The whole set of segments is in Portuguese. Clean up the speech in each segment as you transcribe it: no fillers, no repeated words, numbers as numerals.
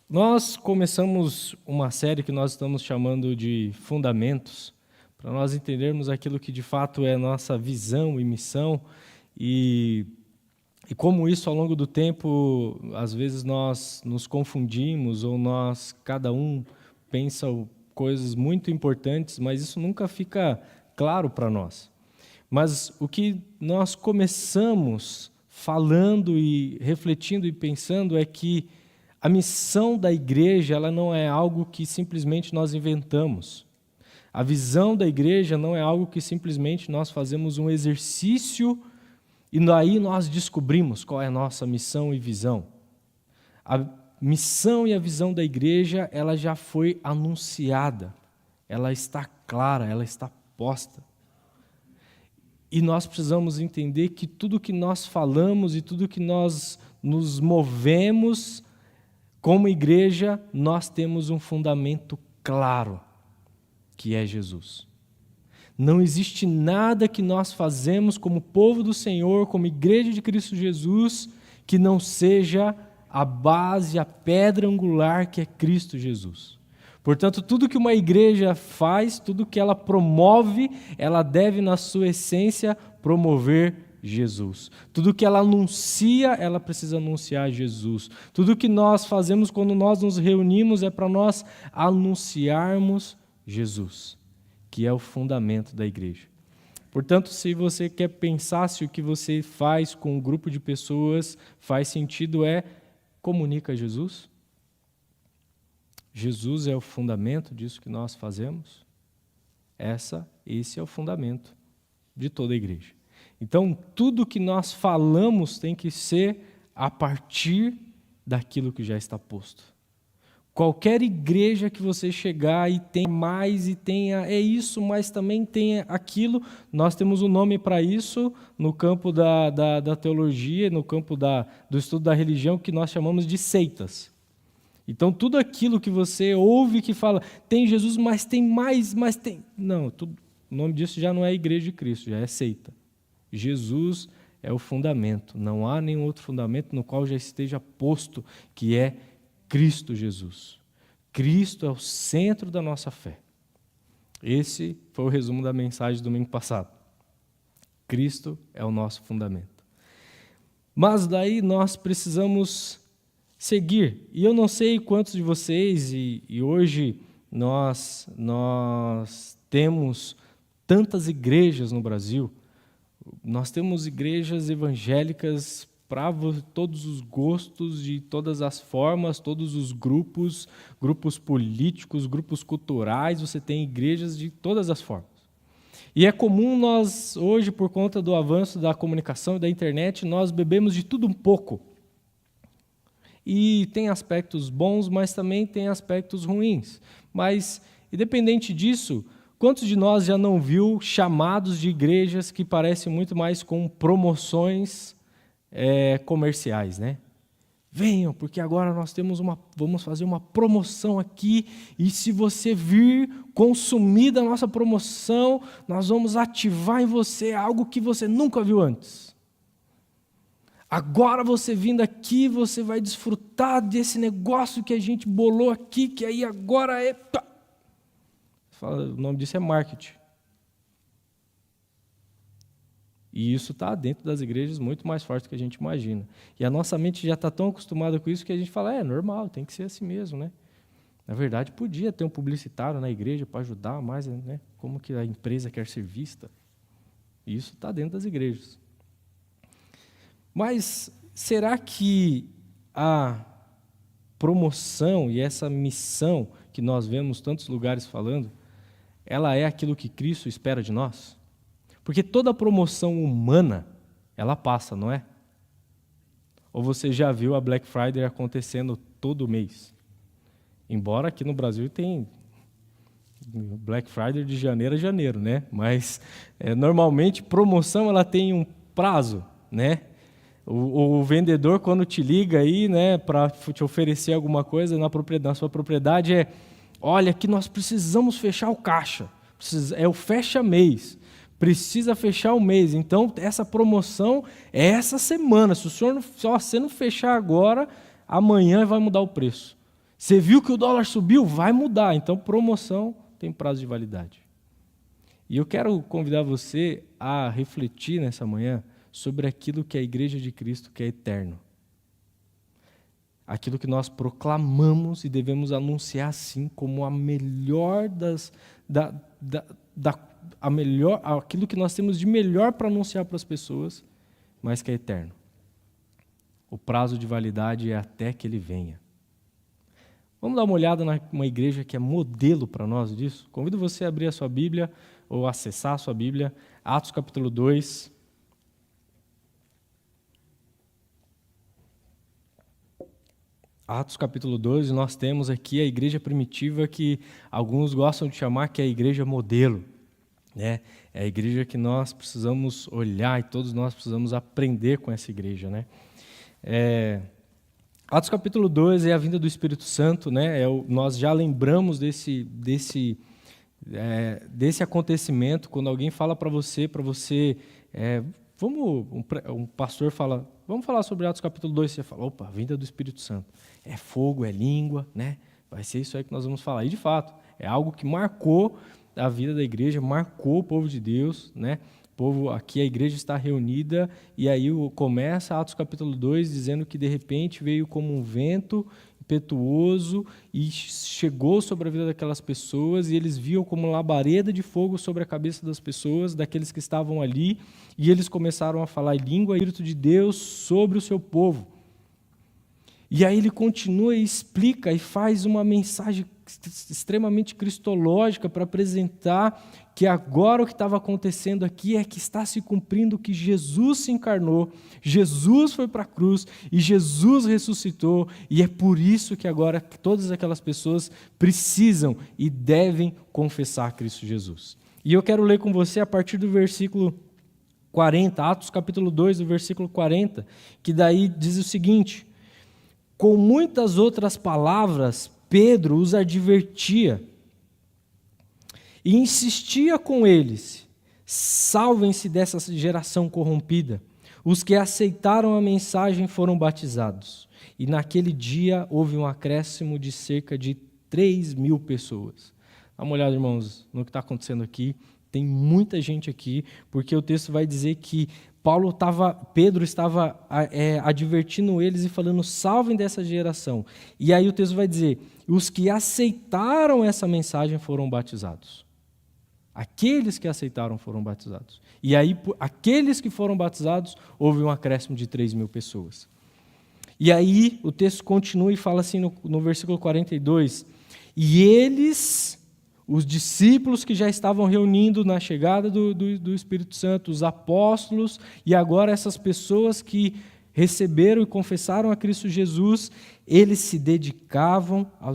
Nós começamos uma série que nós estamos chamando de Fundamentos, para nós entendermos aquilo que de fato é nossa visão e missão, e como isso ao longo do tempo, às vezes nós nos confundimos, ou cada um pensa coisas muito importantes, mas isso nunca fica claro para nós. Mas o que nós começamos falando e refletindo e pensando é que a missão da igreja, ela não é algo que simplesmente nós inventamos. A visão da igreja não é algo que simplesmente nós fazemos um exercício e daí nós descobrimos qual é a nossa missão e visão. A missão e a visão da igreja, ela já foi anunciada, ela está clara, ela está posta. E nós precisamos entender que tudo que nós falamos e tudo que nós nos movemos como igreja, nós temos um fundamento claro, que é Jesus. Não existe nada que nós fazemos como povo do Senhor, como igreja de Cristo Jesus, que não seja a base, a pedra angular que é Cristo Jesus. Portanto, tudo que uma igreja faz, tudo que ela promove, ela deve, na sua essência, promover Jesus. Tudo que ela anuncia, ela precisa anunciar Jesus. Tudo que nós fazemos quando nós nos reunimos é para nós anunciarmos Jesus, que é o fundamento da igreja. Portanto, se você quer pensar se o que você faz com um grupo de pessoas faz sentido, comunica Jesus. Jesus é o fundamento disso que nós fazemos. Esse é o fundamento de toda a igreja. Então, tudo que nós falamos tem que ser a partir daquilo que já está posto. Qualquer igreja que você chegar e tenha mais e tenha isso, mas também tenha aquilo, nós temos um nome para isso no campo da teologia, no campo do estudo da religião, que nós chamamos de seitas. Então, tudo aquilo que você ouve que fala, tem Jesus, mas tem mais, mas tem... Não, o nome disso já não é igreja de Cristo, já é seita. Jesus é o fundamento, não há nenhum outro fundamento no qual já esteja posto, que é Cristo Jesus. Cristo é o centro da nossa fé. Esse foi o resumo da mensagem do domingo passado. Cristo é o nosso fundamento. Mas daí nós precisamos seguir. E eu não sei quantos de vocês, e hoje nós temos tantas igrejas no Brasil. Nós temos igrejas evangélicas para todos os gostos, de todas as formas, todos os grupos políticos, grupos culturais, você tem igrejas de todas as formas. E é comum nós, hoje, por conta do avanço da comunicação e da internet, nós bebemos de tudo um pouco. E tem aspectos bons, mas também tem aspectos ruins. Mas, independente disso, quantos de nós já não viu chamados de igrejas que parecem muito mais com promoções comerciais, né? Venham, porque agora nós vamos fazer uma promoção aqui, e se você vir consumir da nossa promoção, nós vamos ativar em você algo que você nunca viu antes. Agora você vindo aqui, você vai desfrutar desse negócio que a gente bolou aqui, que aí agora o nome disso é marketing. E isso está dentro das igrejas muito mais forte do que a gente imagina. E a nossa mente já está tão acostumada com isso que a gente fala, é normal, tem que ser assim mesmo, né? Na verdade, podia ter um publicitário na igreja para ajudar mais, né? Como que a empresa quer ser vista. E isso está dentro das igrejas. Mas será que a promoção e essa missão que nós vemos tantos lugares falando, ela é aquilo que Cristo espera de nós? Porque toda promoção humana, ela passa, não é? Ou você já viu a Black Friday acontecendo todo mês? Embora aqui no Brasil tem Black Friday de janeiro a janeiro, né? Mas normalmente promoção ela tem um prazo, né? O vendedor, quando te liga aí, né, para te oferecer alguma coisa na sua propriedade, olha, aqui nós precisamos fechar o caixa, é o fecha-mês, precisa fechar o mês, então essa promoção é essa semana, se você não fechar agora, amanhã vai mudar o preço. Você viu que o dólar subiu? Vai mudar. Então, promoção tem prazo de validade. E eu quero convidar você a refletir nessa manhã sobre aquilo que a Igreja de Cristo quer eterno. Aquilo que nós proclamamos e devemos anunciar assim como a melhor aquilo que nós temos de melhor para anunciar para as pessoas, mas que é eterno. O prazo de validade é até que ele venha. Vamos dar uma olhada numa igreja que é modelo para nós disso? Convido você a abrir a sua Bíblia ou acessar a sua Bíblia, Atos capítulo 2. Atos capítulo 2, nós temos aqui a igreja primitiva que alguns gostam de chamar que é a igreja modelo. Né? É a igreja que nós precisamos olhar e todos nós precisamos aprender com essa igreja. Né? Atos capítulo 2 é a vinda do Espírito Santo. Né? Nós já lembramos desse acontecimento, quando alguém fala para você, um pastor fala, vamos falar sobre Atos capítulo 2, você fala, opa, vinda do Espírito Santo, é fogo, é língua, né? Vai ser isso aí que nós vamos falar, e de fato, é algo que marcou a vida da igreja, marcou o povo de Deus, né? O povo, aqui a igreja está reunida, e aí começa Atos capítulo 2, dizendo que de repente veio como um vento impetuoso e chegou sobre a vida daquelas pessoas, e eles viam como labareda de fogo sobre a cabeça das pessoas, daqueles que estavam ali, e eles começaram a falar em língua e Espírito de Deus sobre o seu povo. E aí ele continua e explica e faz uma mensagem extremamente cristológica para apresentar que agora o que estava acontecendo aqui é que está se cumprindo que Jesus se encarnou, Jesus foi para a cruz e Jesus ressuscitou, e é por isso que agora todas aquelas pessoas precisam e devem confessar Cristo Jesus. E eu quero ler com você a partir do versículo 40, Atos capítulo 2, do versículo 40, que daí diz o seguinte: com muitas outras palavras, Pedro os advertia e insistia com eles: salvem-se dessa geração corrompida. Os que aceitaram a mensagem foram batizados. E naquele dia houve um acréscimo de cerca de 3.000 pessoas. Dá uma olhada, irmãos, no que está acontecendo aqui. Tem muita gente aqui, porque o texto vai dizer que Pedro estava advertindo eles e falando, salvem dessa geração. E aí o texto vai dizer, os que aceitaram essa mensagem foram batizados. Aqueles que aceitaram foram batizados. E aí, aqueles que foram batizados, houve um acréscimo de 3.000 pessoas. E aí, o texto continua e fala assim no versículo 42, e eles, os discípulos que já estavam reunindo na chegada do Espírito Santo, os apóstolos, e agora essas pessoas que receberam e confessaram a Cristo Jesus, eles se dedicavam ao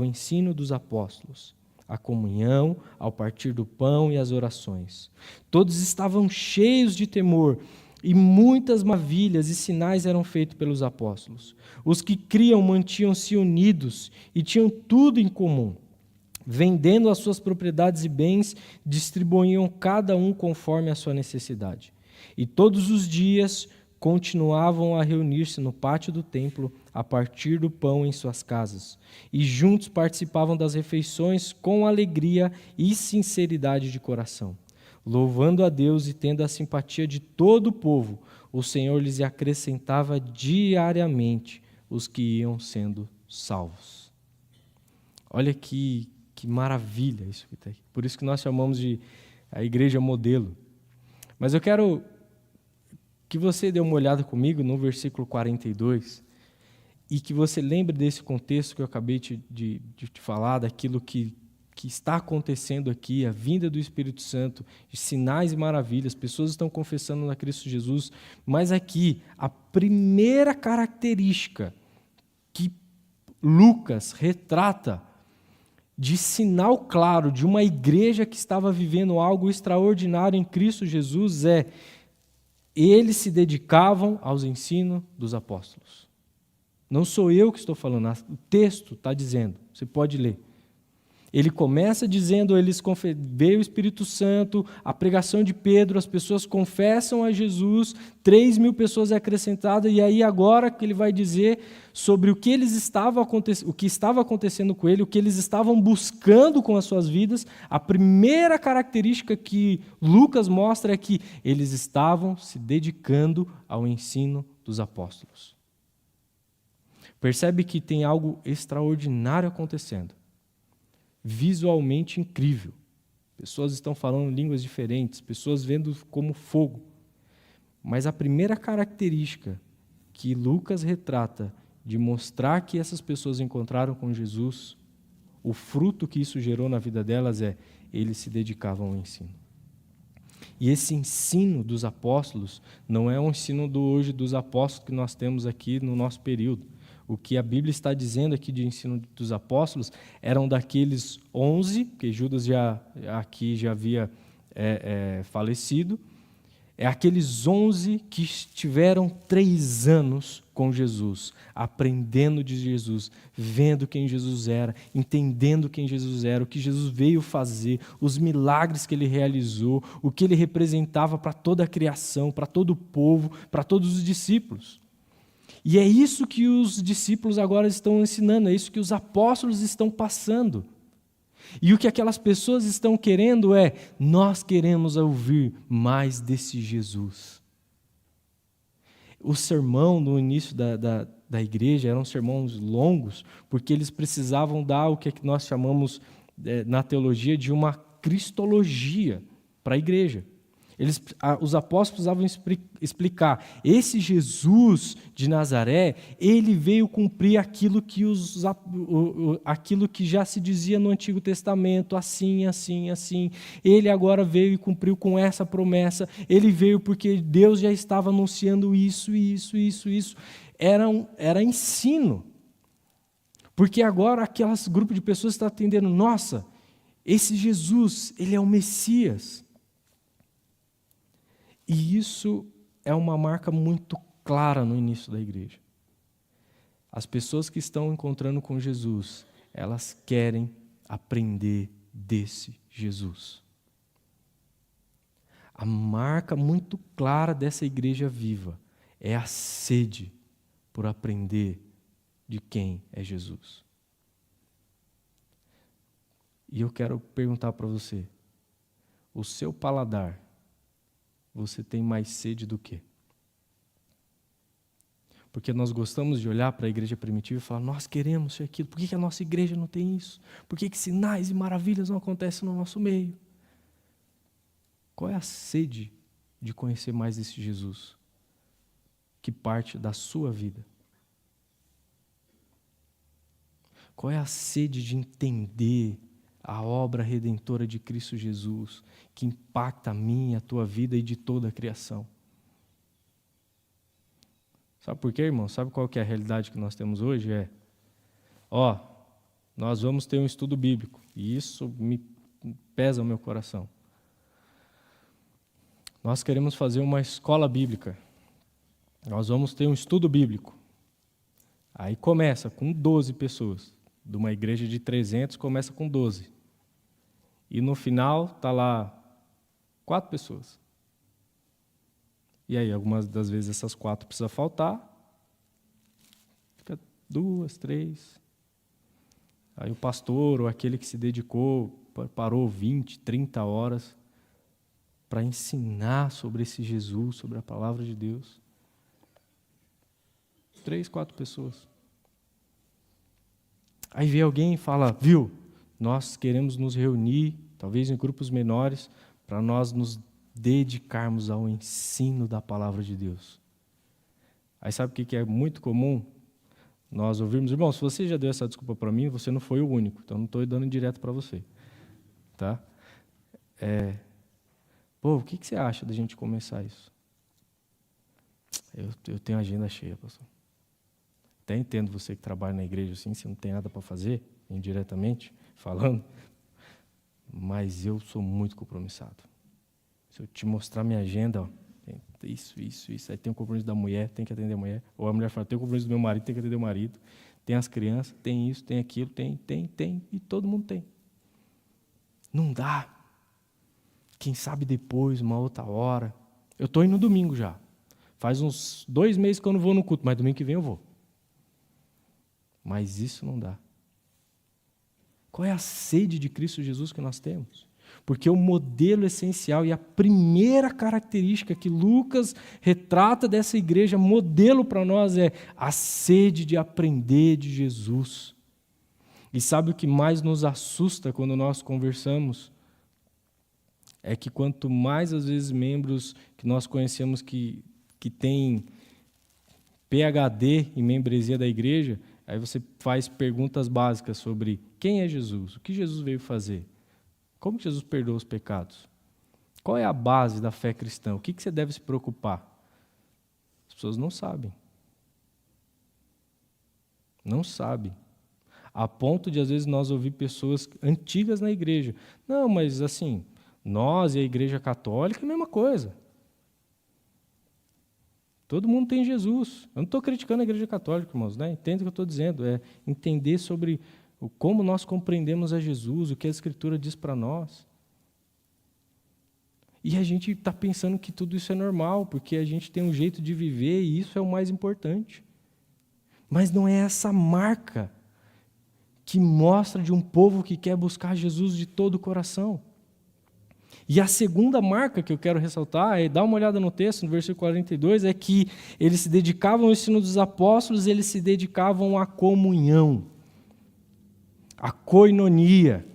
ensino dos apóstolos, à comunhão, ao partir do pão e às orações. Todos estavam cheios de temor, e muitas maravilhas e sinais eram feitos pelos apóstolos. Os que criam mantinham-se unidos e tinham tudo em comum. Vendendo as suas propriedades e bens, distribuíam cada um conforme a sua necessidade. E todos os dias continuavam a reunir-se no pátio do templo, a partir do pão em suas casas. E juntos participavam das refeições com alegria e sinceridade de coração. Louvando a Deus e tendo a simpatia de todo o povo, o Senhor lhes acrescentava diariamente os que iam sendo salvos. Olha que maravilha isso que está aqui. Por isso que nós chamamos de a igreja modelo. Mas eu quero que você dê uma olhada comigo no versículo 42 e que você lembre desse contexto que eu acabei de te falar, daquilo que está acontecendo aqui, a vinda do Espírito Santo, sinais e maravilhas, pessoas estão confessando na Cristo Jesus, mas aqui a primeira característica que Lucas retrata de sinal claro de uma igreja que estava vivendo algo extraordinário em Cristo Jesus eles se dedicavam aos ensinos dos apóstolos. Não sou eu que estou falando, o texto está dizendo, você pode ler. Ele começa dizendo, veio o Espírito Santo, a pregação de Pedro, as pessoas confessam a Jesus, 3.000 pessoas é acrescentada, e aí agora que ele vai dizer sobre o que estava acontecendo com ele, o que eles estavam buscando com as suas vidas. A primeira característica que Lucas mostra é que eles estavam se dedicando ao ensino dos apóstolos. Percebe que tem algo extraordinário acontecendo. Visualmente incrível. Pessoas estão falando línguas diferentes, pessoas vendo como fogo. Mas a primeira característica que Lucas retrata de mostrar que essas pessoas encontraram com Jesus, o fruto que isso gerou na vida delas eles se dedicavam ao ensino. E esse ensino dos apóstolos não é o ensino hoje dos apóstolos que nós temos aqui no nosso período. O que a Bíblia está dizendo aqui de ensino dos apóstolos eram daqueles 11, que Judas já havia falecido, aqueles 11 que estiveram 3 anos com Jesus, aprendendo de Jesus, vendo quem Jesus era, entendendo quem Jesus era, o que Jesus veio fazer, os milagres que ele realizou, o que ele representava para toda a criação, para todo o povo, para todos os discípulos. E é isso que os discípulos agora estão ensinando, é isso que os apóstolos estão passando. E o que aquelas pessoas estão querendo nós queremos ouvir mais desse Jesus. O sermão no início da igreja eram sermões longos, porque eles precisavam dar o que nós chamamos na teologia de uma cristologia para a igreja. Os apóstolos precisavam explicar, esse Jesus de Nazaré, ele veio cumprir aquilo que já se dizia no Antigo Testamento, assim, assim, assim. Ele agora veio e cumpriu com essa promessa, ele veio porque Deus já estava anunciando isso. Era ensino. Porque agora aquelas grupo de pessoas está entendendo, nossa, esse Jesus, ele é o Messias. E isso é uma marca muito clara no início da igreja. As pessoas que estão encontrando com Jesus, elas querem aprender desse Jesus. A marca muito clara dessa igreja viva é a sede por aprender de quem é Jesus. E eu quero perguntar para você, o seu paladar, você tem mais sede do quê? Porque nós gostamos de olhar para a igreja primitiva e falar, nós queremos isso e aquilo, por que a nossa igreja não tem isso? Por que sinais e maravilhas não acontecem no nosso meio? Qual é a sede de conhecer mais esse Jesus que parte da sua vida? Qual é a sede de entender a obra redentora de Cristo Jesus, que impacta a minha, a tua vida e de toda a criação? Sabe por quê, irmão? Sabe qual que é a realidade que nós temos hoje? Nós vamos ter um estudo bíblico, e isso me pesa o meu coração. Nós queremos fazer uma escola bíblica. Nós vamos ter um estudo bíblico. Aí começa com 12 pessoas. De uma igreja de 300, começa com 12. E no final está lá 4 pessoas. E aí, algumas das vezes essas 4 precisam faltar. Fica 2, 3. Aí o pastor ou aquele que se dedicou, parou 20, 30 horas para ensinar sobre esse Jesus, sobre a palavra de Deus. 3, 4 pessoas. Aí vem alguém e fala, viu, nós queremos nos reunir, talvez em grupos menores, para nós nos dedicarmos ao ensino da palavra de Deus. Aí sabe o que é muito comum? Nós ouvirmos, irmão, se você já deu essa desculpa para mim, você não foi o único, então não estou dando direto para você. Tá? O que você acha da gente começar isso? Eu tenho agenda cheia, pastor. Até entendo você que trabalha na igreja assim, você não tem nada para fazer, indiretamente falando, mas eu sou muito compromissado. Se eu te mostrar minha agenda, tem isso, aí tem o compromisso da mulher, tem que atender a mulher, ou a mulher fala, tem o compromisso do meu marido, tem que atender o marido, tem as crianças, tem isso, tem aquilo, tem, e todo mundo tem. Não dá. Quem sabe depois, uma outra hora. Eu estou indo no domingo já. Faz uns 2 meses que eu não vou no culto, mas domingo que vem eu vou. Mas isso não dá. Qual é a sede de Cristo Jesus que nós temos? Porque o modelo essencial e a primeira característica que Lucas retrata dessa igreja, modelo para nós, é a sede de aprender de Jesus. E sabe o que mais nos assusta quando nós conversamos? É que quanto mais, às vezes, membros que nós conhecemos que têm PhD em membresia da igreja, aí você faz perguntas básicas sobre quem é Jesus, o que Jesus veio fazer, como Jesus perdoa os pecados, qual é a base da fé cristã, o que você deve se preocupar. As pessoas não sabem. Não sabem. A ponto de, às vezes, nós ouvir pessoas antigas na igreja. Não, mas assim, nós e a igreja católica é a mesma coisa. Todo mundo tem Jesus. Eu não estou criticando a igreja católica, irmãos, né? Entenda o que eu estou dizendo. É entender sobre como nós compreendemos a Jesus, o que a Escritura diz para nós. E a gente está pensando que tudo isso é normal, porque a gente tem um jeito de viver e isso é o mais importante. Mas não é essa marca que mostra de um povo que quer buscar Jesus de todo o coração. E a segunda marca que eu quero ressaltar, dá uma olhada no texto, no versículo 42, é que eles se dedicavam ao ensino dos apóstolos, eles se dedicavam à comunhão, à koinonia.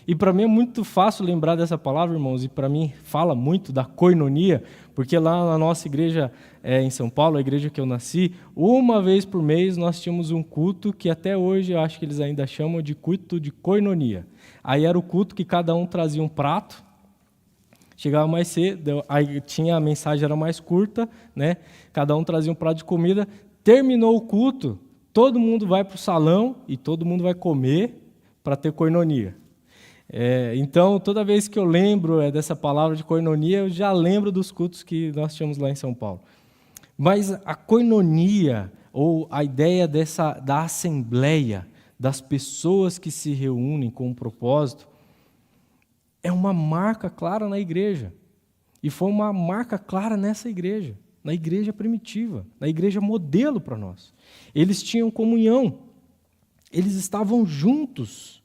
E para mim é muito fácil lembrar dessa palavra, irmãos, e para mim fala muito da koinonia, porque lá na nossa igreja em São Paulo, a igreja que eu nasci, uma vez por mês nós tínhamos um culto que até hoje eu acho que eles ainda chamam de culto de koinonia. Aí era o culto que cada um trazia um prato, chegava mais cedo, aí a mensagem era mais curta, né? Cada um trazia um prato de comida, terminou o culto, todo mundo vai para o salão e todo mundo vai comer para ter koinonia. Então, toda vez que eu lembro dessa palavra de koinonia, eu já lembro dos cultos que nós tínhamos lá em São Paulo. Mas a koinonia, ou a ideia da assembleia, das pessoas que se reúnem com um propósito, é uma marca clara na igreja. E foi uma marca clara nessa igreja, na igreja primitiva, na igreja modelo para nós. Eles tinham comunhão, eles estavam juntos,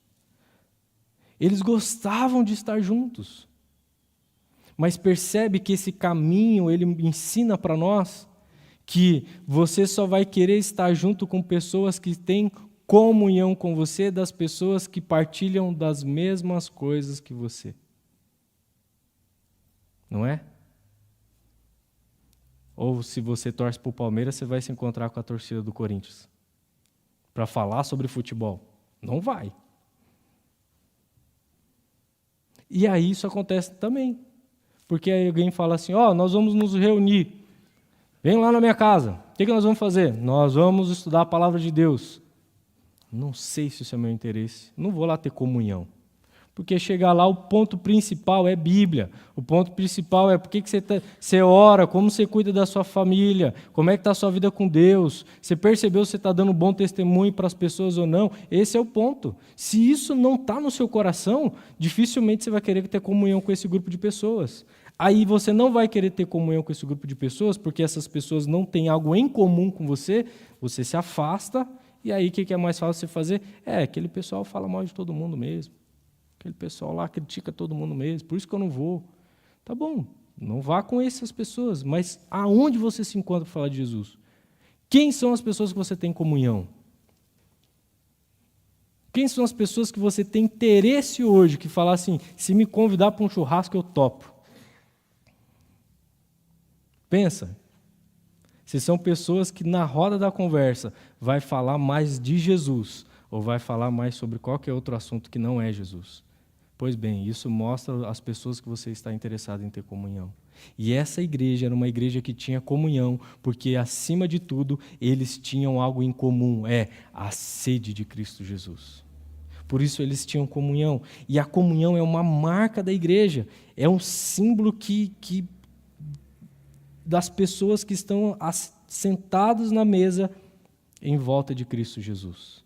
eles gostavam de estar juntos. Mas percebe que esse caminho, ele ensina para nós que você só vai querer estar junto com pessoas que têm comunhão com você, das pessoas que partilham das mesmas coisas que você. Não é? Ou se você torce para o Palmeiras, você vai se encontrar com a torcida do Corinthians para falar sobre futebol. Não vai. E aí isso acontece também. Porque aí alguém fala assim, nós vamos nos reunir. Vem lá na minha casa. O que nós vamos fazer? Nós vamos estudar a palavra de Deus. Não sei se isso é meu interesse. Não vou lá ter comunhão. Porque chegar lá, o ponto principal é Bíblia. O ponto principal é por que você ora, como você cuida da sua família, como é que está a sua vida com Deus. Você percebeu se você está dando um bom testemunho para as pessoas ou não? Esse é o ponto. Se isso não está no seu coração, dificilmente você vai querer ter comunhão com esse grupo de pessoas. Aí você não vai querer ter comunhão com esse grupo de pessoas, porque essas pessoas não têm algo em comum com você, você se afasta. E aí, o que é mais fácil você fazer? Aquele pessoal fala mal de todo mundo mesmo. Aquele pessoal lá critica todo mundo mesmo, por isso que eu não vou. Tá bom, não vá com essas pessoas, mas aonde você se encontra para falar de Jesus? Quem são as pessoas que você tem comunhão? Quem são as pessoas que você tem interesse hoje, que falar assim, se me convidar para um churrasco, eu topo? Pensa. Se são pessoas que na roda da conversa vai falar mais de Jesus ou vai falar mais sobre qualquer outro assunto que não é Jesus. Pois bem, isso mostra as pessoas que você está interessado em ter comunhão. E essa igreja era uma igreja que tinha comunhão, porque acima de tudo eles tinham algo em comum, a sede de Cristo Jesus. Por isso eles tinham comunhão. E a comunhão é uma marca da igreja, é um símbolo que das pessoas que estão sentados na mesa em volta de Cristo Jesus.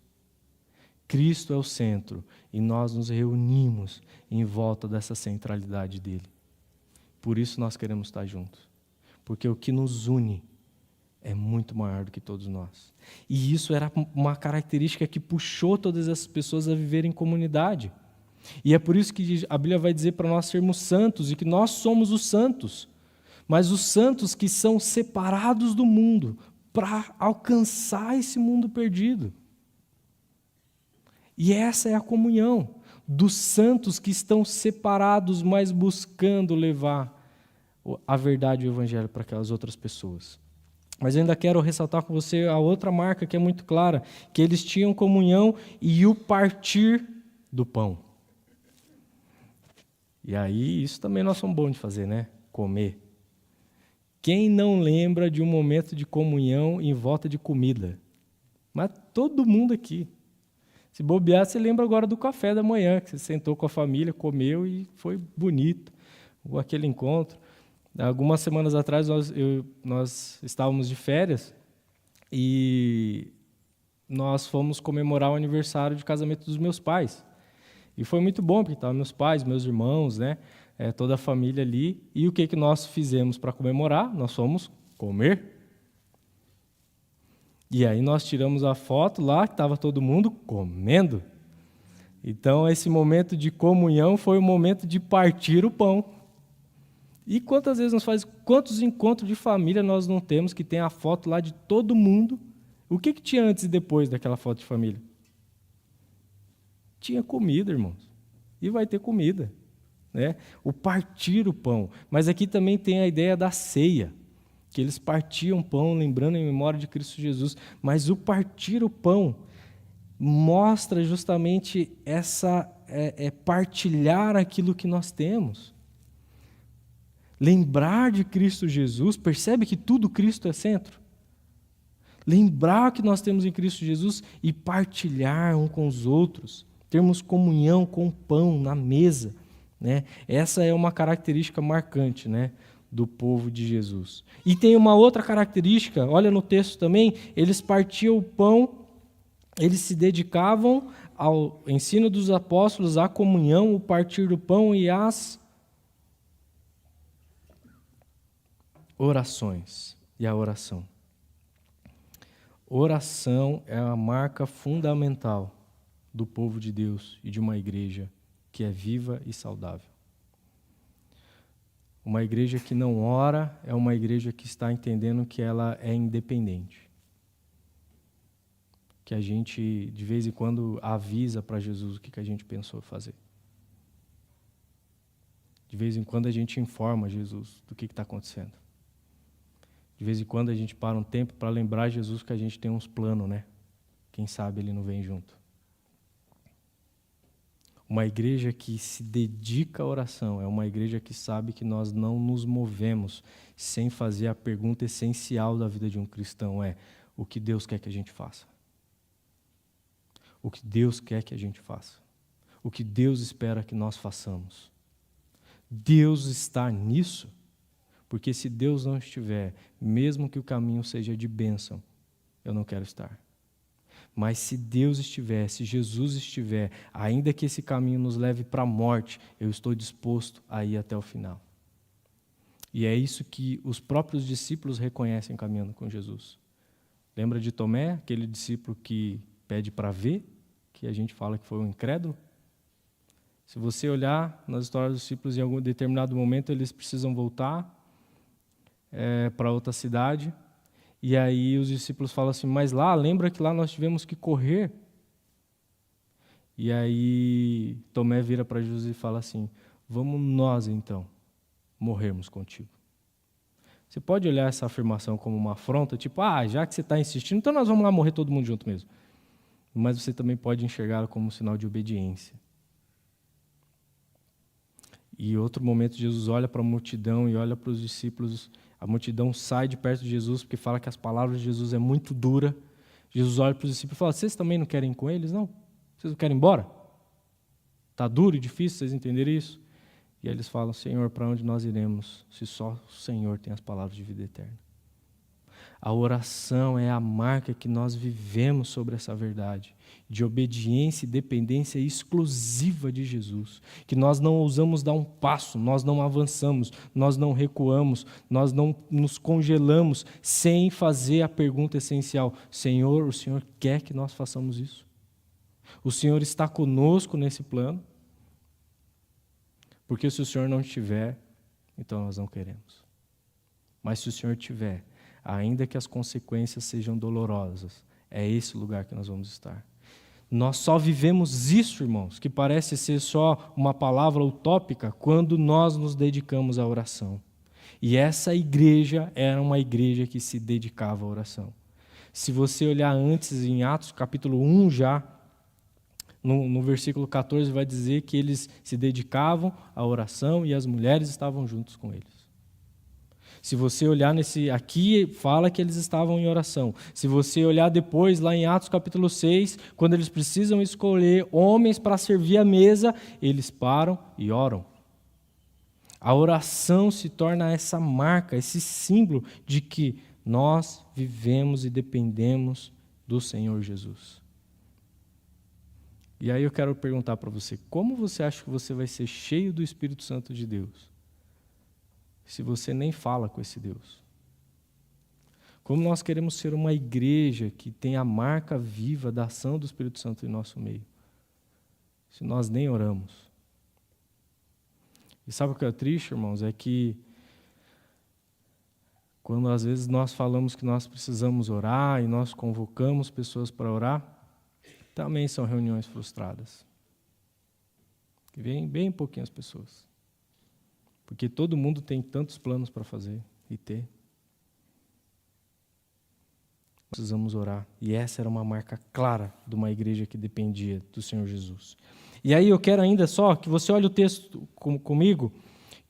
Cristo é o centro e nós nos reunimos em volta dessa centralidade dele. Por isso nós queremos estar juntos, porque o que nos une é muito maior do que todos nós. E isso era uma característica que puxou todas essas pessoas a viverem em comunidade. E é por isso que a Bíblia vai dizer para nós sermos santos e que nós somos os santos, mas os santos que são separados do mundo para alcançar esse mundo perdido. E essa é a comunhão dos santos que estão separados, mas buscando levar a verdade e o evangelho para aquelas outras pessoas. Mas eu ainda quero ressaltar com você a outra marca que é muito clara, que eles tinham comunhão e o partir do pão. E aí, isso também nós somos bons de fazer, né? Comer. Quem não lembra de um momento de comunhão em volta de comida? Mas todo mundo aqui. Se bobear, você lembra agora do café da manhã, que você sentou com a família, comeu e foi bonito, aquele encontro. Algumas semanas atrás, nós estávamos de férias e nós fomos comemorar o aniversário de casamento dos meus pais. E foi muito bom, porque estavam meus pais, meus irmãos, né? Toda a família ali. E o que nós fizemos para comemorar? Nós fomos comer. E aí nós tiramos a foto lá, que estava todo mundo comendo. Então, esse momento de comunhão foi o momento de partir o pão. E quantas vezes quantos encontros de família nós não temos que tem a foto lá de todo mundo? O que tinha antes e depois daquela foto de família? Tinha comida, irmãos. E vai ter comida, né? O partir o pão. Mas aqui também tem a ideia da ceia, que eles partiam pão, lembrando em memória de Cristo Jesus. Mas o partir o pão mostra justamente essa partilhar aquilo que nós temos. Lembrar de Cristo Jesus, percebe que tudo Cristo é centro? Lembrar que nós temos em Cristo Jesus e partilhar um com os outros, termos comunhão com o pão na mesa, né? Essa é uma característica marcante, né, do povo de Jesus. E tem uma outra característica, olha no texto também, eles partiam o pão, eles se dedicavam ao ensino dos apóstolos, à comunhão, o partir do pão e às orações e a oração. Oração é a marca fundamental do povo de Deus e de uma igreja que é viva e saudável. Uma igreja que não ora é uma igreja que está entendendo que ela é independente. Que a gente, de vez em quando, avisa para Jesus o que a gente pensou fazer. De vez em quando a gente informa Jesus do que está acontecendo. De vez em quando a gente para um tempo para lembrar Jesus que a gente tem uns planos, né? Quem sabe ele não vem junto. Uma igreja que se dedica à oração é uma igreja que sabe que nós não nos movemos sem fazer a pergunta essencial da vida de um cristão, o que Deus quer que a gente faça? O que Deus quer que a gente faça? O que Deus espera que nós façamos? Deus está nisso? Porque se Deus não estiver, mesmo que o caminho seja de bênção, eu não quero estar. Mas se Deus estiver, se Jesus estiver, ainda que esse caminho nos leve para a morte, eu estou disposto a ir até o final. E é isso que os próprios discípulos reconhecem caminhando com Jesus. Lembra de Tomé, aquele discípulo que pede para ver, que a gente fala que foi um incrédulo? Se você olhar nas histórias dos discípulos, em algum determinado momento eles precisam voltar para outra cidade. E aí os discípulos falam assim, mas lembra que lá nós tivemos que correr? E aí Tomé vira para Jesus e fala assim, vamos nós então morrermos contigo. Você pode olhar essa afirmação como uma afronta, tipo, já que você está insistindo, então nós vamos lá morrer todo mundo junto mesmo. Mas você também pode enxergá-lo como um sinal de obediência. E outro momento Jesus olha para a multidão e olha para os discípulos. A multidão sai de perto de Jesus porque fala que as palavras de Jesus é muito dura. Jesus olha para os discípulos e fala, vocês também não querem ir com eles? Não? Vocês não querem ir embora? Está duro e difícil vocês entenderem isso? E aí eles falam, Senhor, para onde nós iremos se só o Senhor tem as palavras de vida eterna? A oração é a marca que nós vivemos sobre essa verdade, de obediência e dependência exclusiva de Jesus, que nós não ousamos dar um passo, nós não avançamos, nós não recuamos, nós não nos congelamos sem fazer a pergunta essencial: Senhor, o Senhor quer que nós façamos isso? O Senhor está conosco nesse plano? Porque se o Senhor não estiver, então nós não queremos. Mas se o Senhor tiver, ainda que as consequências sejam dolorosas, é esse lugar que nós vamos estar. Nós só vivemos isso, irmãos, que parece ser só uma palavra utópica, quando nós nos dedicamos à oração. E essa igreja era uma igreja que se dedicava à oração. Se você olhar antes, em Atos capítulo 1 já, no versículo 14 vai dizer que eles se dedicavam à oração e as mulheres estavam juntos com eles. Se você olhar aqui, fala que eles estavam em oração. Se você olhar depois, lá em Atos capítulo 6, quando eles precisam escolher homens para servir a mesa, eles param e oram. A oração se torna essa marca, esse símbolo de que nós vivemos e dependemos do Senhor Jesus. E aí eu quero perguntar para você, como você acha que você vai ser cheio do Espírito Santo de Deus, se você nem fala com esse Deus? Como nós queremos ser uma igreja que tem a marca viva da ação do Espírito Santo em nosso meio, se nós nem oramos? E sabe o que é triste, irmãos? É que quando às vezes nós falamos que nós precisamos orar e nós convocamos pessoas para orar, também são reuniões frustradas. Que vem bem pouquinhas pessoas. Porque todo mundo tem tantos planos para fazer e ter. Precisamos orar. E essa era uma marca clara de uma igreja que dependia do Senhor Jesus. E aí eu quero ainda só que você olhe o texto comigo,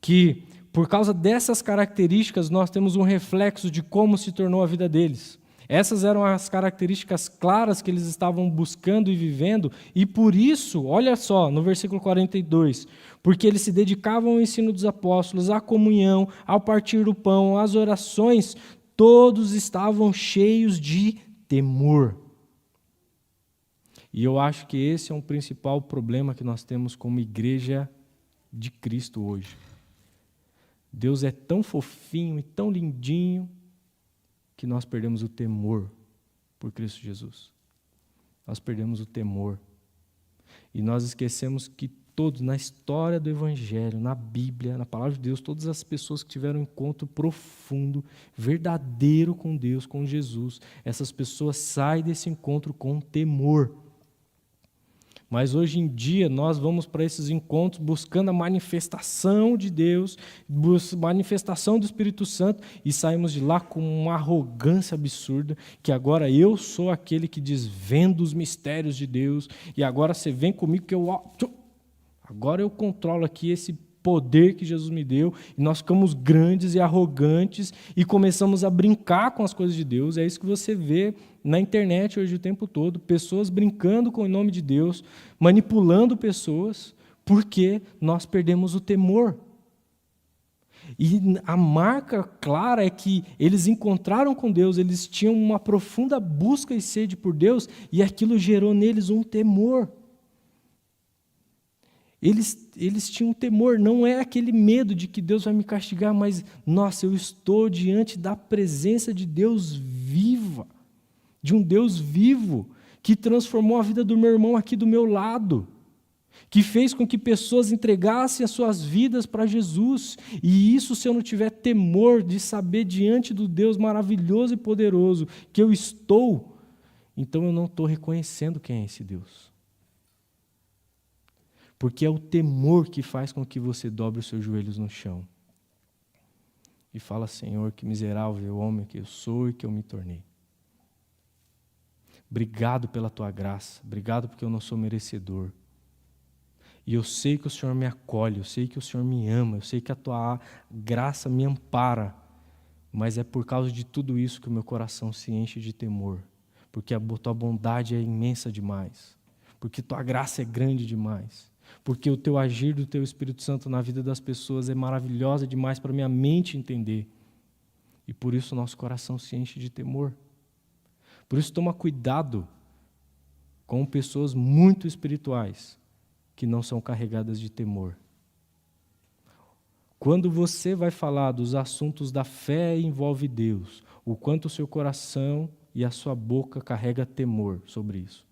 que por causa dessas características nós temos um reflexo de como se tornou a vida deles. Essas eram as características claras que eles estavam buscando e vivendo, e por isso, olha só, no versículo 42, porque eles se dedicavam ao ensino dos apóstolos, à comunhão, ao partir do pão, às orações, todos estavam cheios de temor. E eu acho que esse é um principal problema que nós temos como igreja de Cristo hoje. Deus é tão fofinho e tão lindinho, que nós perdemos o temor por Cristo Jesus. Nós perdemos o temor. E nós esquecemos que todos, na história do Evangelho, na Bíblia, na Palavra de Deus, todas as pessoas que tiveram um encontro profundo, verdadeiro com Deus, com Jesus, essas pessoas saem desse encontro com temor. Mas hoje em dia nós vamos para esses encontros buscando a manifestação de Deus, manifestação do Espírito Santo, e saímos de lá com uma arrogância absurda, que agora eu sou aquele que desvenda os mistérios de Deus, e agora você vem comigo que agora eu controlo aqui esse poder que Jesus me deu, e nós ficamos grandes e arrogantes e começamos a brincar com as coisas de Deus. É isso que você vê na internet hoje o tempo todo, pessoas brincando com o nome de Deus, manipulando pessoas, porque nós perdemos o temor. E a marca clara é que eles encontraram com Deus, eles tinham uma profunda busca e sede por Deus, e aquilo gerou neles um temor. Eles tinham temor, não é aquele medo de que Deus vai me castigar, mas, nossa, eu estou diante da presença de Deus viva, de um Deus vivo, que transformou a vida do meu irmão aqui do meu lado, que fez com que pessoas entregassem as suas vidas para Jesus. E isso, se eu não tiver temor de saber diante do Deus maravilhoso e poderoso que eu estou, então eu não estou reconhecendo quem é esse Deus. Porque é o temor que faz com que você dobre os seus joelhos no chão e fala: Senhor, que miserável homem que eu sou e que eu me tornei. Obrigado pela tua graça, obrigado porque eu não sou merecedor. E eu sei que o Senhor me acolhe, eu sei que o Senhor me ama, eu sei que a tua graça me ampara, mas é por causa de tudo isso que o meu coração se enche de temor, porque a tua bondade é imensa demais, porque tua graça é grande demais, porque o teu agir do teu Espírito Santo na vida das pessoas é maravilhosa demais para minha mente entender. E por isso o nosso coração se enche de temor. Por isso toma cuidado com pessoas muito espirituais que não são carregadas de temor. Quando você vai falar dos assuntos da fé e envolve Deus, o quanto o seu coração e a sua boca carrega temor sobre isso.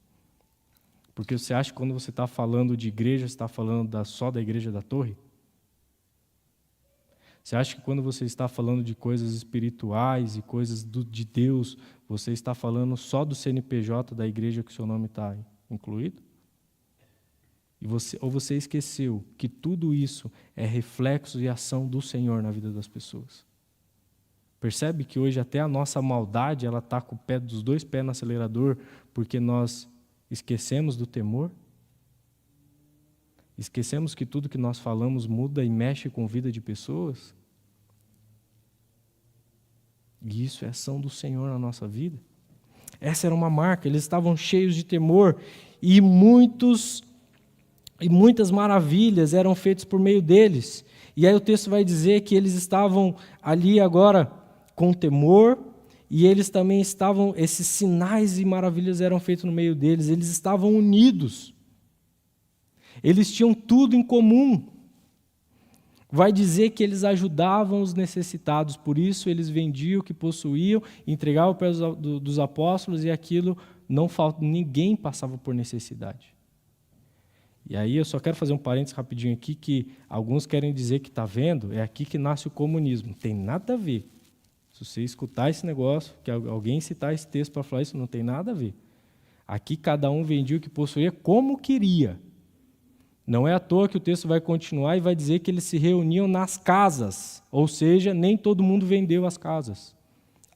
Porque você acha que quando você está falando de igreja, você está falando só da igreja da torre? Você acha que quando você está falando de coisas espirituais e coisas de Deus, você está falando só do CNPJ da igreja que o seu nome está incluído? Ou você esqueceu que tudo isso é reflexo e ação do Senhor na vida das pessoas? Percebe que hoje até a nossa maldade ela está com dos dois pés no acelerador porque nós esquecemos do temor? Esquecemos que tudo que nós falamos muda e mexe com a vida de pessoas? E isso é ação do Senhor na nossa vida. Essa era uma marca, eles estavam cheios de temor e muitas maravilhas eram feitas por meio deles. E aí o texto vai dizer que eles estavam ali agora com temor, e eles também esses sinais e maravilhas eram feitos no meio deles, eles estavam unidos. Eles tinham tudo em comum. Vai dizer que eles ajudavam os necessitados, por isso eles vendiam o que possuíam, entregavam para dos apóstolos, e aquilo ninguém passava por necessidade. E aí eu só quero fazer um parênteses rapidinho aqui, que alguns querem dizer que está vendo, é aqui que nasce o comunismo. Não tem nada a ver. Se você escutar esse negócio, que alguém citar esse texto para falar isso, não tem nada a ver. Aqui cada um vendia o que possuía como queria. Não é à toa que o texto vai continuar e vai dizer que eles se reuniam nas casas, ou seja, nem todo mundo vendeu as casas.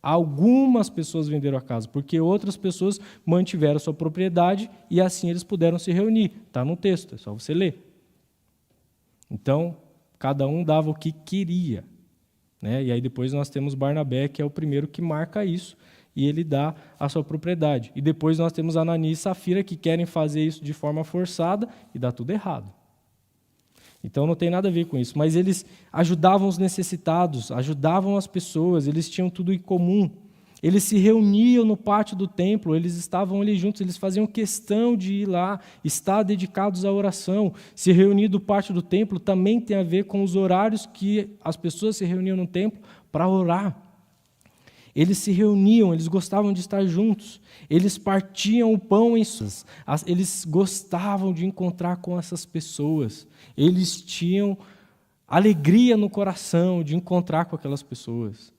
Algumas pessoas venderam a casa, porque outras pessoas mantiveram a sua propriedade e assim eles puderam se reunir. Está no texto, é só você ler. Então, cada um dava o que queria. Né? E aí depois nós temos Barnabé, que é o primeiro que marca isso, e ele dá a sua propriedade. E depois nós temos Ananias e Safira, que querem fazer isso de forma forçada, e dá tudo errado. Então não tem nada a ver com isso, mas eles ajudavam os necessitados, ajudavam as pessoas, eles tinham tudo em comum. Eles se reuniam no pátio do templo, eles estavam ali juntos, eles faziam questão de ir lá, estar dedicados à oração. Se reunir do pátio do templo também tem a ver com os horários que as pessoas se reuniam no templo para orar. Eles se reuniam, eles gostavam de estar juntos, eles partiam o pão em suas, eles gostavam de encontrar com essas pessoas, eles tinham alegria no coração de encontrar com aquelas pessoas.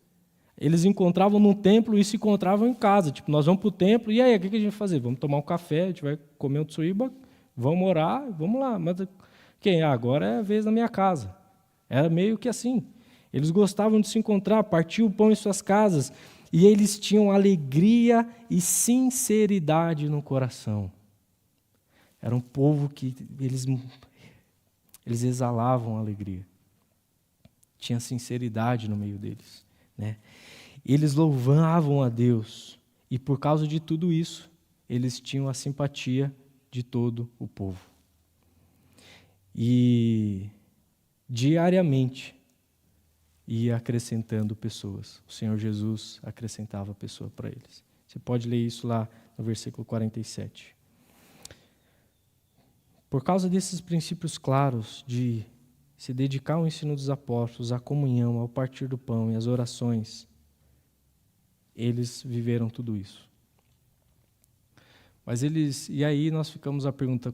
Eles encontravam no templo e se encontravam em casa. Tipo, nós vamos para o templo, e aí, o que a gente vai fazer? Vamos tomar um café, a gente vai comer um tsuíba, vamos orar, vamos lá. Mas quem? Agora é a vez na minha casa. Era meio que assim. Eles gostavam de se encontrar, partiam o pão em suas casas, e eles tinham alegria e sinceridade no coração. Era um povo que eles exalavam alegria. Tinha sinceridade no meio deles. Né? Eles louvavam a Deus, e por causa de tudo isso, eles tinham a simpatia de todo o povo. E diariamente ia acrescentando pessoas. O Senhor Jesus acrescentava pessoa para eles. Você pode ler isso lá no versículo 47. Por causa desses princípios claros de se dedicar ao ensino dos apóstolos, à comunhão, ao partir do pão e às orações, eles viveram tudo isso. E aí nós ficamos a pergunta,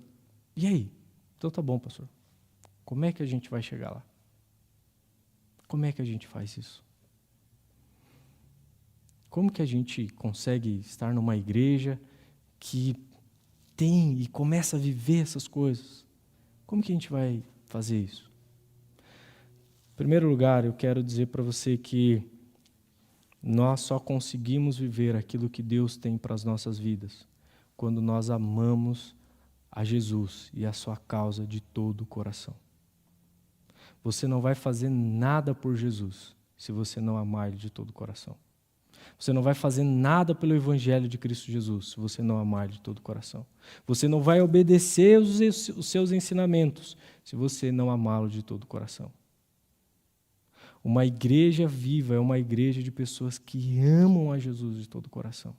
e aí? Então tá bom, pastor. Como é que a gente vai chegar lá? Como é que a gente faz isso? Como que a gente consegue estar numa igreja que tem e começa a viver essas coisas? Como que a gente vai fazer isso? Em primeiro lugar, eu quero dizer para você que nós só conseguimos viver aquilo que Deus tem para as nossas vidas quando nós amamos a Jesus e a sua causa de todo o coração. Você não vai fazer nada por Jesus se você não amar Ele de todo o coração. Você não vai fazer nada pelo Evangelho de Cristo Jesus se você não amar Ele de todo o coração. Você não vai obedecer os seus ensinamentos se você não amá-lo de todo o coração. Uma igreja viva é uma igreja de pessoas que amam a Jesus de todo o coração.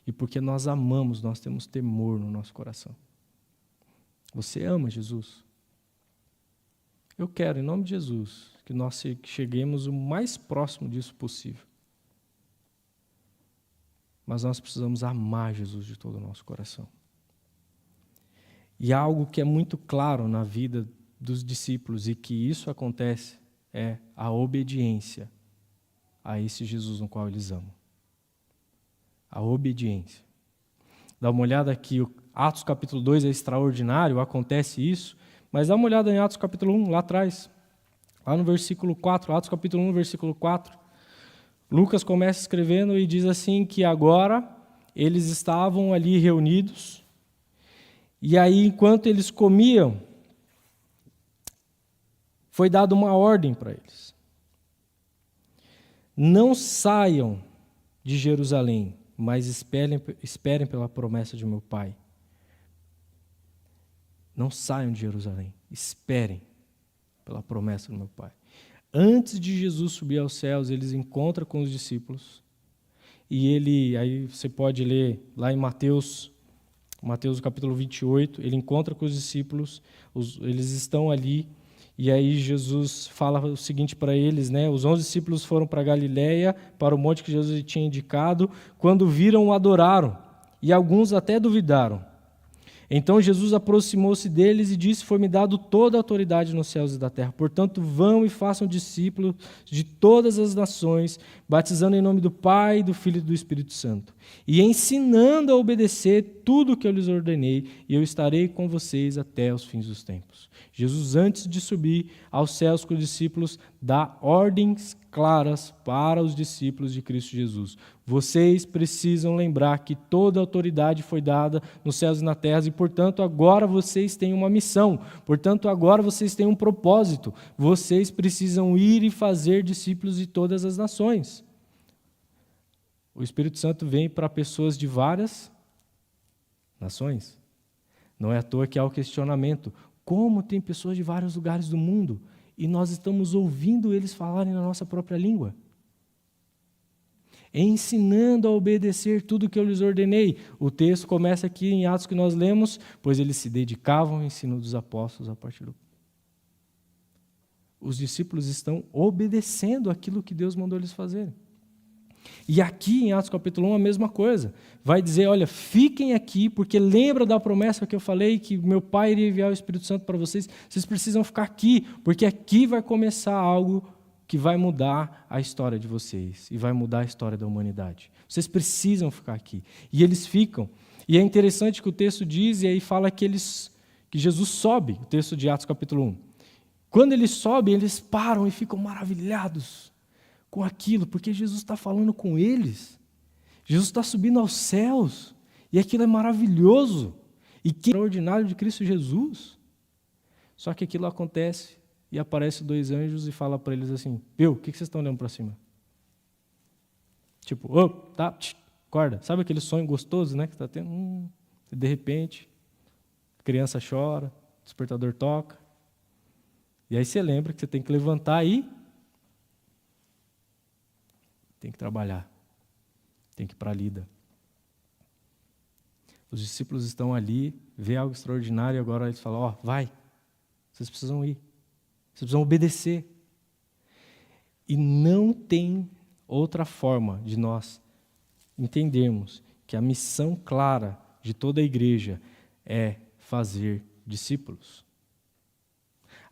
E porque nós amamos, nós temos temor no nosso coração. Você ama Jesus? Eu quero, em nome de Jesus, que nós cheguemos o mais próximo disso possível. Mas nós precisamos amar Jesus de todo o nosso coração. E algo que é muito claro na vida dos discípulos e que isso acontece é a obediência a esse Jesus no qual eles amam. A obediência. Dá uma olhada aqui, Atos capítulo 2 é extraordinário, acontece isso, mas dá uma olhada em Atos capítulo 1, lá atrás, lá no versículo 4, Atos capítulo 1, versículo 4. Lucas começa escrevendo e diz assim que agora eles estavam ali reunidos, e aí enquanto eles comiam, foi dada uma ordem para eles. Não saiam de Jerusalém, mas esperem pela promessa de meu Pai. Não saiam de Jerusalém, esperem pela promessa do meu Pai. Antes de Jesus subir aos céus, eles encontram com os discípulos. E aí você pode ler lá em Mateus capítulo 28, ele encontra com os discípulos, eles estão ali, e aí Jesus fala o seguinte para eles, né? Os 11 discípulos foram para Galiléia, para o monte que Jesus tinha indicado, quando viram, o adoraram, e alguns até duvidaram. Então Jesus aproximou-se deles e disse: foi-me dado toda a autoridade nos céus e da terra. Portanto, vão e façam discípulos de todas as nações, batizando em nome do Pai, do Filho e do Espírito Santo, e ensinando a obedecer tudo o que eu lhes ordenei, e eu estarei com vocês até os fins dos tempos. Jesus, antes de subir aos céus com os discípulos, dá ordens claras para os discípulos de Cristo Jesus. Vocês precisam lembrar que toda a autoridade foi dada nos céus e na terra, e, portanto, agora vocês têm uma missão, portanto, agora vocês têm um propósito. Vocês precisam ir e fazer discípulos de todas as nações. O Espírito Santo vem para pessoas de várias nações. Não é à toa que há o questionamento: como tem pessoas de vários lugares do mundo e nós estamos ouvindo eles falarem na nossa própria língua? Ensinando a obedecer tudo o que eu lhes ordenei. O texto começa aqui em Atos que nós lemos, pois eles se dedicavam ao ensino dos apóstolos a partir do... Os discípulos estão obedecendo aquilo que Deus mandou eles fazerem. E aqui em Atos capítulo 1 a mesma coisa. Vai dizer, olha, fiquem aqui, porque lembra da promessa que eu falei, que meu Pai iria enviar o Espírito Santo para vocês. Vocês precisam ficar aqui, porque aqui vai começar algo que vai mudar a história de vocês e vai mudar a história da humanidade. Vocês precisam ficar aqui. E eles ficam. E é interessante que o texto diz, e aí fala que Jesus sobe, o texto de Atos capítulo 1. Quando eles sobem, eles param e ficam maravilhados com aquilo, porque Jesus está falando com eles. Jesus está subindo aos céus, e aquilo é maravilhoso, e que extraordinário de Cristo Jesus. Só que aquilo acontece, e aparecem 2 anjos e fala para eles assim: o que vocês estão olhando para cima? Tipo, tá, acorda. Sabe aquele sonho gostoso, né, que está tendo? E de repente, a criança chora, o despertador toca, e aí você lembra que você tem que levantar e tem que trabalhar, tem que ir para a lida. Os discípulos estão ali, vê algo extraordinário e agora eles falam: vai, vocês precisam ir, vocês precisam obedecer. E não tem outra forma de nós entendermos que a missão clara de toda a igreja é fazer discípulos.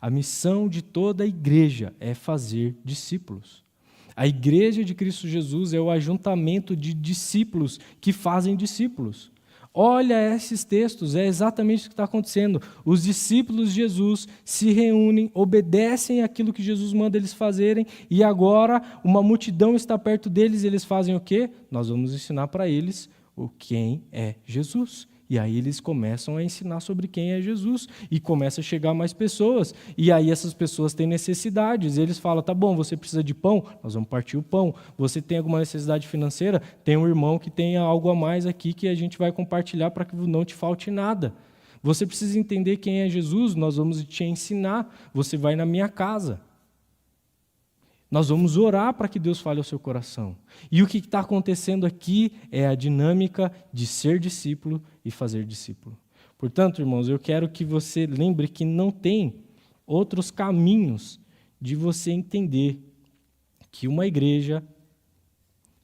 A missão de toda a igreja é fazer discípulos. A igreja de Cristo Jesus é o ajuntamento de discípulos que fazem discípulos. Olha esses textos, é exatamente o que está acontecendo. Os discípulos de Jesus se reúnem, obedecem aquilo que Jesus manda eles fazerem, e agora uma multidão está perto deles, e eles fazem o quê? Nós vamos ensinar para eles quem é Jesus. E aí eles começam a ensinar sobre quem é Jesus, e começa a chegar mais pessoas, e aí essas pessoas têm necessidades, eles falam: tá bom, você precisa de pão? Nós vamos partir o pão. Você tem alguma necessidade financeira? Tem um irmão que tem algo a mais aqui que a gente vai compartilhar para que não te falte nada. Você precisa entender quem é Jesus? Nós vamos te ensinar. Você vai na minha casa. Nós vamos orar para que Deus fale ao seu coração. E o que está acontecendo aqui é a dinâmica de ser discípulo e fazer discípulo. Portanto, irmãos, eu quero que você lembre que não tem outros caminhos de você entender que uma igreja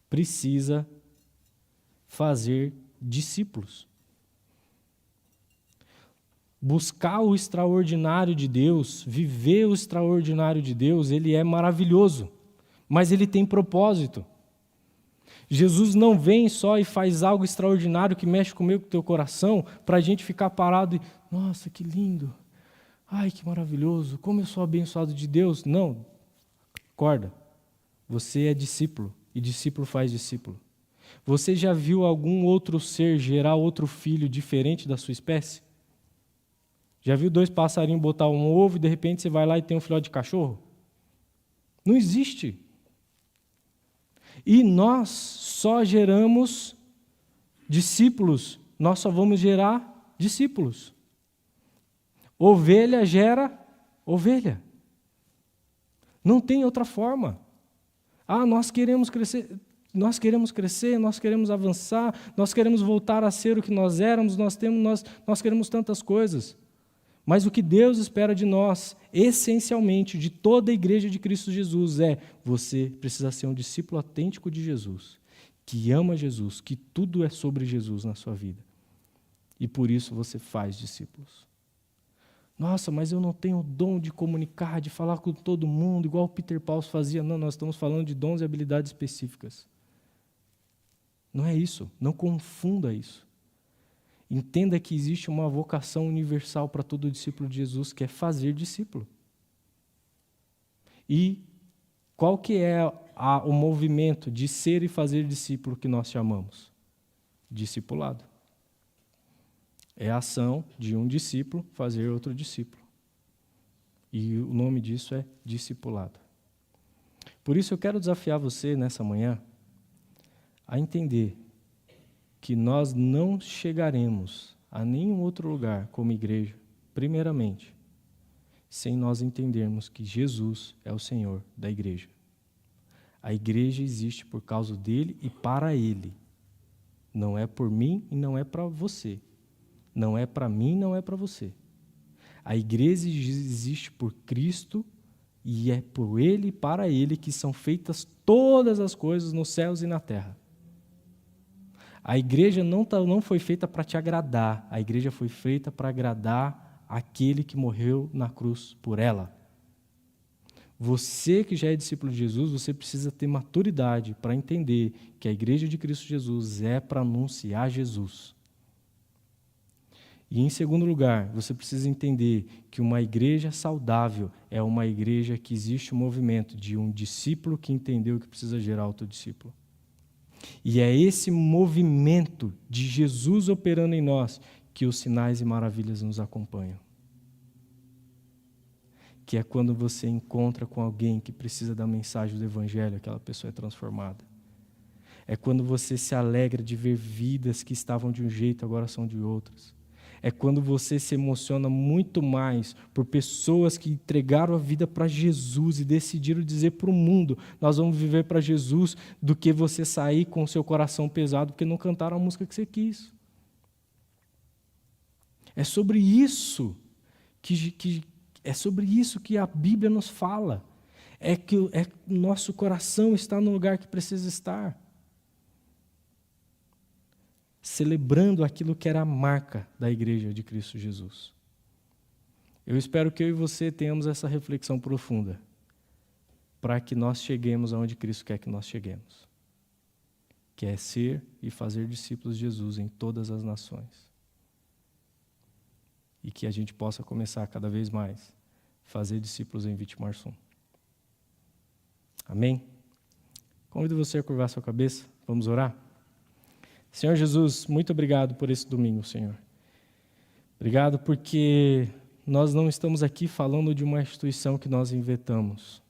precisa fazer discípulos. Buscar o extraordinário de Deus, viver o extraordinário de Deus, ele é maravilhoso, mas ele tem propósito. Jesus não vem só e faz algo extraordinário que mexe comigo, com o teu coração, para a gente ficar parado e, nossa, que lindo, ai, que maravilhoso, como eu sou abençoado de Deus. Não, acorda, você é discípulo, e discípulo faz discípulo. Você já viu algum outro ser gerar outro filho diferente da sua espécie? Já viu 2 passarinhos botar um ovo e de repente você vai lá e tem um filhote de cachorro? Não existe. E nós só geramos discípulos, nós só vamos gerar discípulos. Ovelha gera ovelha. Não tem outra forma. Nós queremos crescer, nós queremos avançar, nós queremos voltar a ser o que nós éramos, nós queremos tantas coisas. Mas o que Deus espera de nós, essencialmente, de toda a igreja de Cristo Jesus, você precisa ser um discípulo autêntico de Jesus, que ama Jesus, que tudo é sobre Jesus na sua vida. E por isso você faz discípulos. Nossa, mas eu não tenho o dom de comunicar, de falar com todo mundo, igual o Peter Paul fazia. Não, nós estamos falando de dons e habilidades específicas. Não é isso, não confunda isso. Entenda que existe uma vocação universal para todo discípulo de Jesus, que é fazer discípulo. E qual que é o movimento de ser e fazer discípulo que nós chamamos? Discipulado. É a ação de um discípulo fazer outro discípulo. E o nome disso é discipulado. Por isso eu quero desafiar você nessa manhã a entender que nós não chegaremos a nenhum outro lugar como igreja, primeiramente, sem nós entendermos que Jesus é o Senhor da igreja. A igreja existe por causa dele e para ele. Não é por mim e não é para você. Não é para mim, não é para você. A igreja existe por Cristo e é por ele e para ele que são feitas todas as coisas nos céus e na terra. A igreja não foi feita para te agradar, a igreja foi feita para agradar aquele que morreu na cruz por ela. Você que já é discípulo de Jesus, você precisa ter maturidade para entender que a igreja de Cristo Jesus é para anunciar Jesus. E em segundo lugar, você precisa entender que uma igreja saudável é uma igreja que existe um movimento de um discípulo que entendeu que precisa gerar outro discípulo. E é esse movimento de Jesus operando em nós que os sinais e maravilhas nos acompanham. Que é quando você encontra com alguém que precisa da mensagem do Evangelho, aquela pessoa é transformada. É quando você se alegra de ver vidas que estavam de um jeito, agora são de outras. É quando você se emociona muito mais por pessoas que entregaram a vida para Jesus e decidiram dizer para o mundo, nós vamos viver para Jesus, do que você sair com o seu coração pesado porque não cantaram a música que você quis. É sobre isso que a Bíblia nos fala. É que o nosso coração está no lugar que precisa estar. Celebrando aquilo que era a marca da igreja de Cristo Jesus. Eu espero que eu e você tenhamos essa reflexão profunda, para que nós cheguemos aonde Cristo quer que nós cheguemos, que é ser e fazer discípulos de Jesus em todas as nações. E que a gente possa começar cada vez mais a fazer discípulos em Vitimarsum. Amém? Convido você a curvar sua cabeça, vamos orar? Senhor Jesus, muito obrigado por esse domingo, Senhor. Obrigado porque nós não estamos aqui falando de uma instituição que nós inventamos.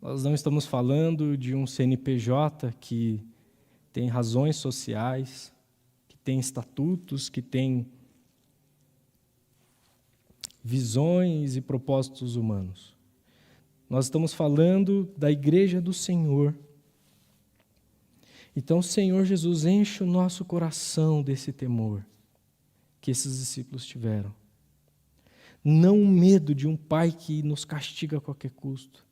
Nós não estamos falando de um CNPJ que tem razões sociais, que tem estatutos, que tem visões e propósitos humanos. Nós estamos falando da igreja do Senhor. Então, Senhor Jesus, enche o nosso coração desse temor que esses discípulos tiveram. Não o medo de um pai que nos castiga a qualquer custo,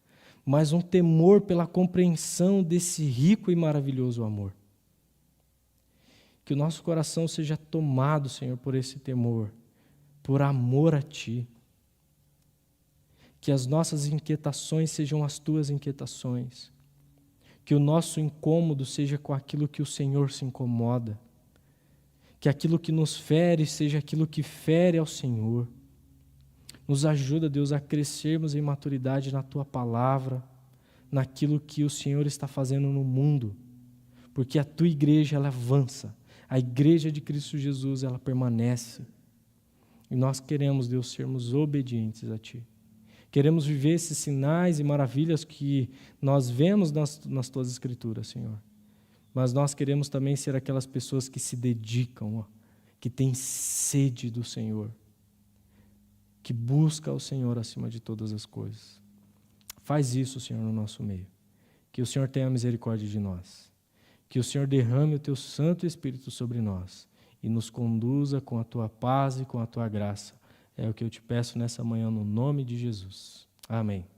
mas um temor pela compreensão desse rico e maravilhoso amor. Que o nosso coração seja tomado, Senhor, por esse temor, por amor a Ti. Que as nossas inquietações sejam as Tuas inquietações. Que o nosso incômodo seja com aquilo que o Senhor se incomoda. Que aquilo que nos fere seja aquilo que fere ao Senhor. Nos ajuda, Deus, a crescermos em maturidade na Tua palavra, naquilo que o Senhor está fazendo no mundo. Porque a Tua igreja, ela avança. A igreja de Cristo Jesus, ela permanece. E nós queremos, Deus, sermos obedientes a Ti. Queremos viver esses sinais e maravilhas que nós vemos nas Tuas Escrituras, Senhor. Mas nós queremos também ser aquelas pessoas que se dedicam, que têm sede do Senhor, que busca o Senhor acima de todas as coisas. Faz isso, Senhor, no nosso meio. Que o Senhor tenha misericórdia de nós. Que o Senhor derrame o Teu Santo Espírito sobre nós e nos conduza com a Tua paz e com a Tua graça. É o que eu te peço nessa manhã, no nome de Jesus. Amém.